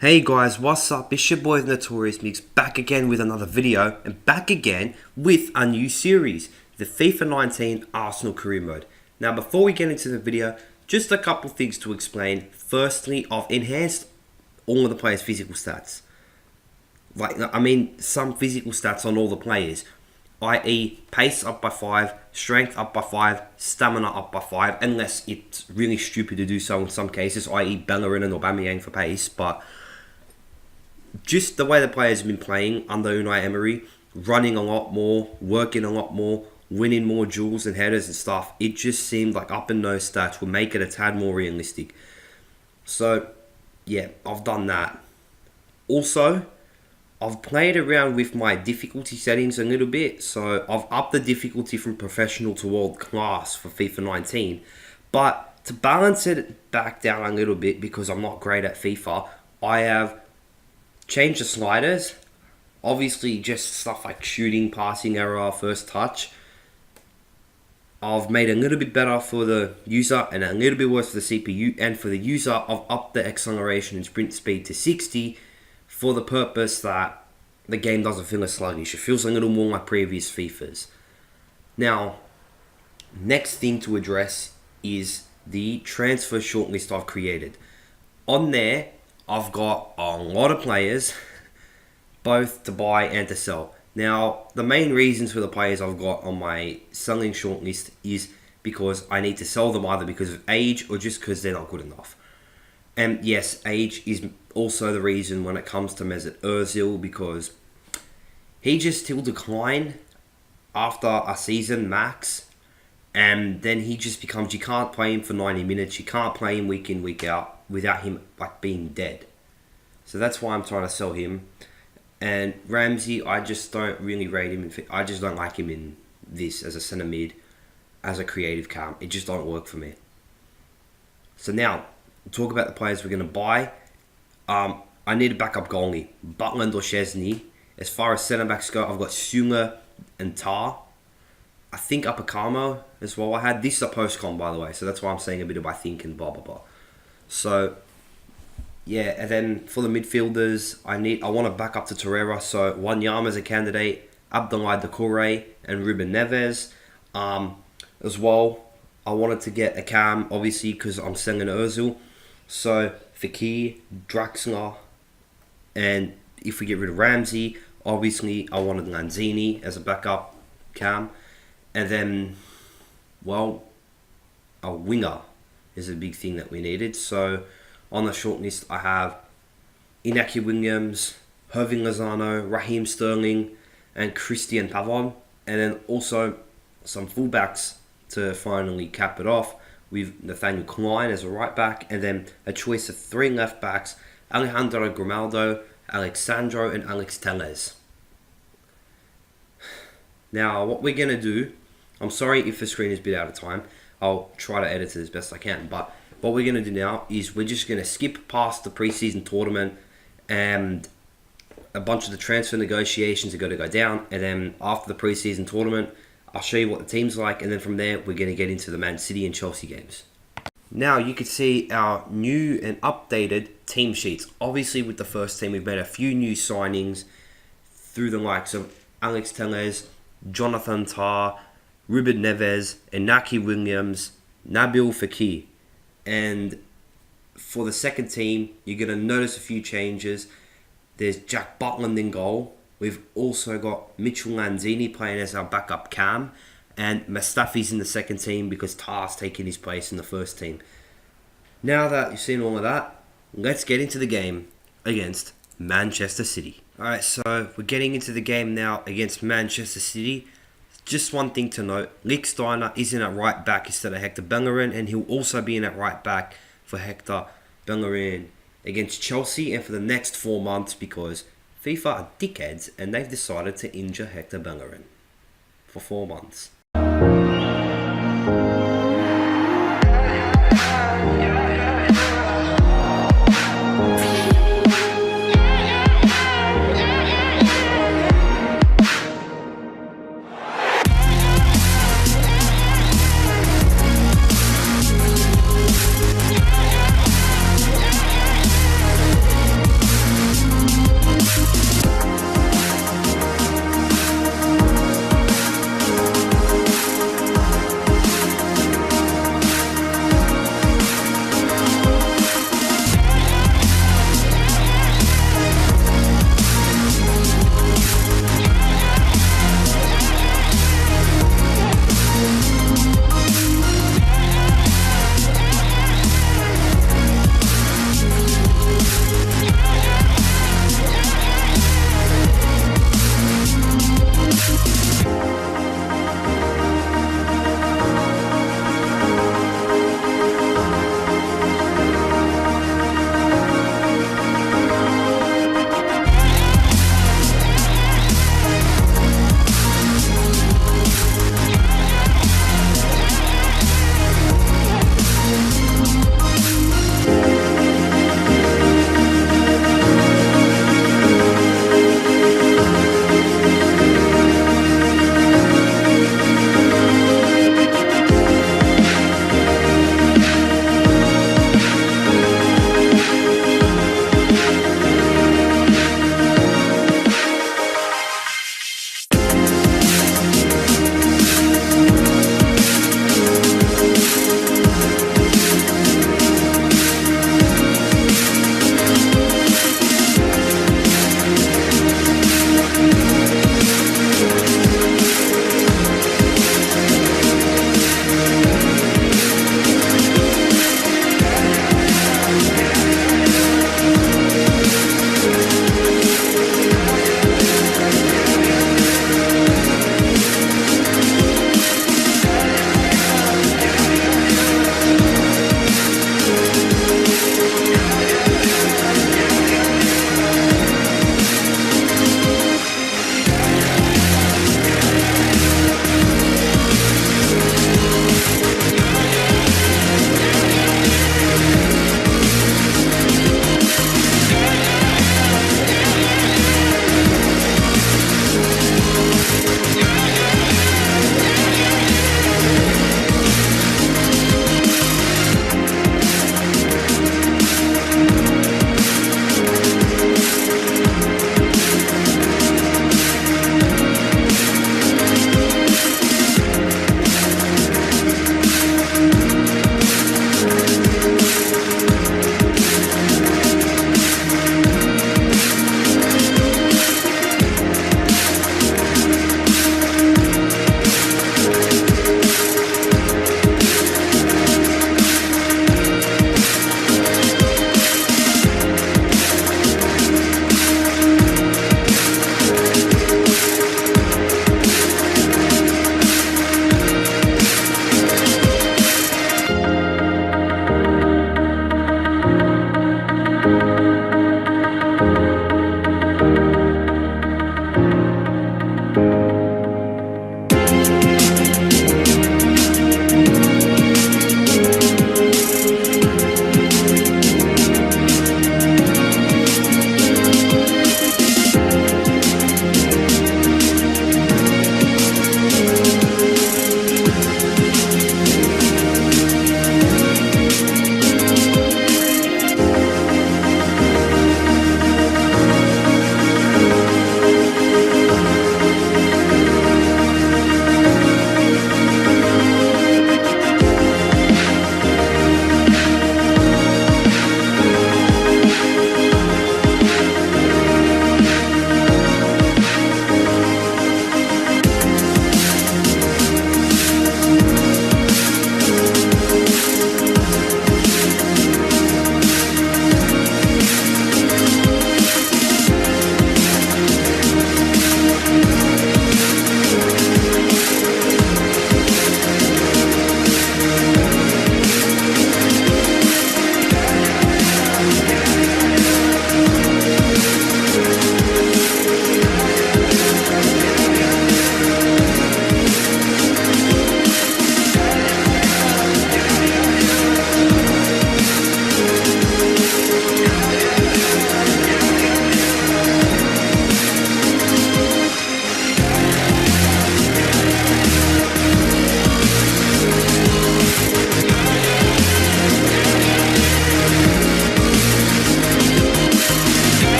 Hey guys, what's up? It's your boy the Notorious Mix back again with another video and back again with a new series, the FIFA 19 Arsenal Career Mode. Now before we get into the video, just a couple things to explain. Firstly, I've enhanced all of the players' physical stats. Some physical stats on all the players, i.e. pace up by 5, strength up by 5, stamina up by 5, unless it's really stupid to do so in some cases, i.e. Bellerin and Aubameyang for pace, but just the way the players have been playing under Unai Emery, running a lot more, working a lot more, winning more duels and headers and stuff, it just seemed like up and nose stats would make it a tad more realistic. So, yeah, I've done that. Also, I've played around with my difficulty settings a little bit, so I've upped the difficulty from professional to world class for FIFA 19. But to balance it back down a little bit, because I'm not great at FIFA, I have changed the sliders. Obviously, just stuff like shooting, passing error, first touch. I've made it a little bit better for the user and a little bit worse for the CPU. And for the user, I've upped the acceleration and sprint speed to 60 for the purpose that the game doesn't feel as sluggish. It feels a little more like previous FIFAs. Now, next thing to address is the transfer shortlist I've created. On there, I've got a lot of players, both to buy and to sell. Now, the main reasons for the players I've got on my selling shortlist is because I need to sell them either because of age or just because they're not good enough. And yes, age is also the reason when it comes to Mesut Ozil, because he just still decline after a season max, and then he just becomes, you can't play him for 90 minutes, you can't play him week in, week out without him like being dead. So that's why I'm trying to sell him. And Ramsey, I just don't really rate him. I just don't like him in this as a centre mid, as a creative cam. It just don't work for me. So now, talk about the players we're going to buy. I need a backup goalie. Butland or Szczesny. As far as centre backs go, I've got Sunger and Tar. I think Upakamo as well. I had this is a post-com, by the way, so that's why I'm saying a bit of I think and blah blah blah. So yeah, and then for the midfielders, I want to back up to Torreira. So Wanyama's a candidate, Abdoulaye Doucouré and Ruben Neves. As well, I wanted to get a cam, obviously, because I'm selling Ozil. So Fekir, Draxler, and if we get rid of Ramsey, obviously I wanted Lanzini as a backup cam. And then, well, a winger is a big thing that we needed. So on the shortlist, I have Inaki Williams, Irving Lozano, Raheem Sterling, and Christian Pavon. And then also some fullbacks to finally cap it off with Nathaniel Klein as a right back, and then a choice of 3 left backs, Alejandro Grimaldo, Alexandro, and Alex Telles. Now, what we're going to do, I'm sorry if the screen is a bit out of time, I'll try to edit it as best I can, but what we're going to do now is we're just going to skip past the preseason tournament, and a bunch of the transfer negotiations are going to go down, and then after the preseason tournament, I'll show you what the team's like, and then from there, we're going to get into the Man City and Chelsea games. Now, you can see our new and updated team sheets. Obviously, with the first team, we've made a few new signings through the likes of Alex Telles, Jonathan Tah, Ruben Neves, Inaki Williams, Nabil Fekir. And for the second team, you're going to notice a few changes. There's Jack Butland in goal. We've also got Mitchell Lanzini playing as our backup cam, and Mustafi's in the second team because Tar's taking his place in the first team. Now that you've seen all of that, let's get into the game against Manchester City. Alright, so we're getting into the game now against Manchester City. Just one thing to note, Lick Steiner is in at right back instead of Hector Bellerin, and he'll also be in at right back for Hector Bellerin against Chelsea and for the next 4 months, because FIFA are dickheads and they've decided to injure Hector Bellerin for 4 months.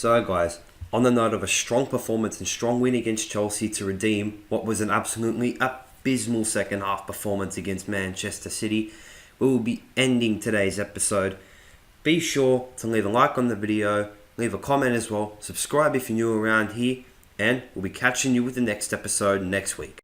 So guys, on the note of a strong performance and strong win against Chelsea to redeem what was an absolutely abysmal second half performance against Manchester City, we will be ending today's episode. Be sure to leave a like on the video, leave a comment as well, subscribe if you're new around here, and we'll be catching you with the next episode next week.